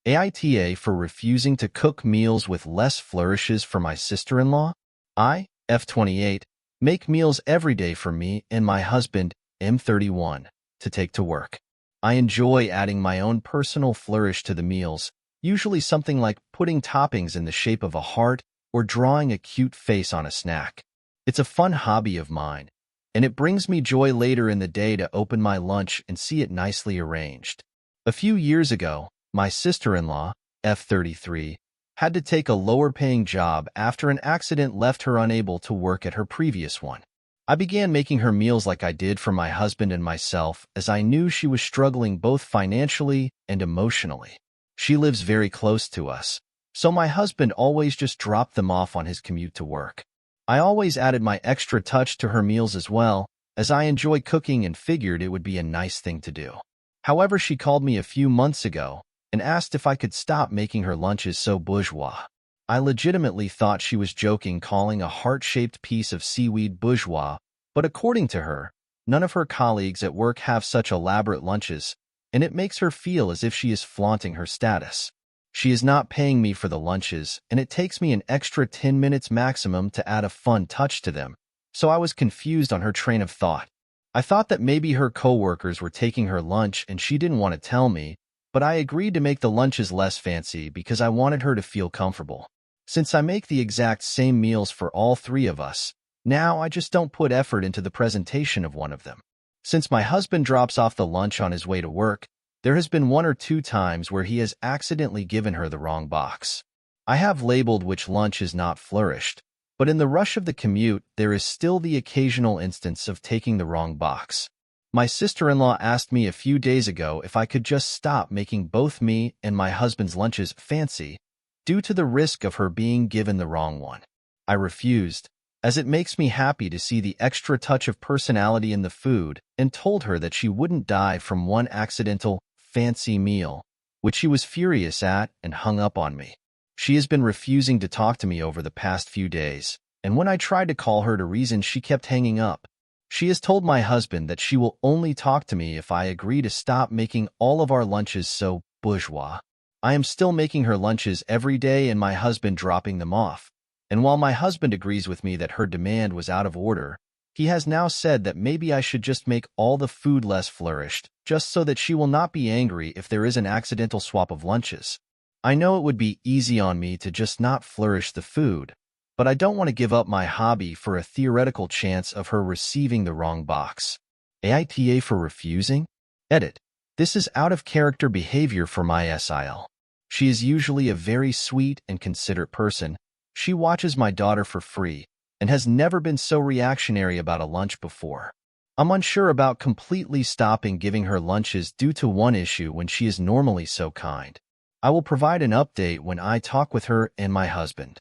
AITA for refusing to cook meals with less flourishes for my sister-in-law. I, F28, make meals every day for me and my husband, M31, to take to work. I enjoy adding my own personal flourish to the meals, usually something like putting toppings in the shape of a heart or drawing a cute face on a snack. It's a fun hobby of mine, and it brings me joy later in the day to open my lunch and see it nicely arranged. A few years ago, my sister-in-law, F33, had to take a lower-paying job after an accident left her unable to work at her previous one. I began making her meals like I did for my husband and myself, as I knew she was struggling both financially and emotionally. She lives very close to us, so my husband always just dropped them off on his commute to work. I always added my extra touch to her meals as well, as I enjoy cooking and figured it would be a nice thing to do. However, she called me a few months ago and asked if I could stop making her lunches so bourgeois. I legitimately thought she was joking, calling a heart-shaped piece of seaweed bourgeois, but according to her, none of her colleagues at work have such elaborate lunches, and it makes her feel as if she is flaunting her status. She is not paying me for the lunches, and it takes me an extra 10 minutes maximum to add a fun touch to them, so I was confused on her train of thought. I thought that maybe her coworkers were taking her lunch and she didn't want to tell me, but I agreed to make the lunches less fancy because I wanted her to feel comfortable. Since I make the exact same meals for all three of us, now I just don't put effort into the presentation of one of them. Since my husband drops off the lunch on his way to work, there has been 1 or 2 times where he has accidentally given her the wrong box. I have labeled which lunch is not flourished, but in the rush of the commute, there is still the occasional instance of taking the wrong box. My sister-in-law asked me a few days ago if I could just stop making both me and my husband's lunches fancy, due to the risk of her being given the wrong one. I refused, as it makes me happy to see the extra touch of personality in the food, and told her that she wouldn't die from one accidental, fancy meal, which she was furious at and hung up on me. She has been refusing to talk to me over the past few days, and when I tried to call her to reason, she kept hanging up. She has told my husband that she will only talk to me if I agree to stop making all of our lunches so bourgeois. I am still making her lunches every day and my husband dropping them off, and while my husband agrees with me that her demand was out of order, he has now said that maybe I should just make all the food less flourished, just so that she will not be angry if there is an accidental swap of lunches. I know it would be easy on me to just not flourish the food, but I don't want to give up my hobby for a theoretical chance of her receiving the wrong box. AITA for refusing? Edit. This is out-of-character behavior for my SIL. She is usually a very sweet and considerate person. She watches my daughter for free and has never been so reactionary about a lunch before. I'm unsure about completely stopping giving her lunches due to one issue when she is normally so kind. I will provide an update when I talk with her and my husband.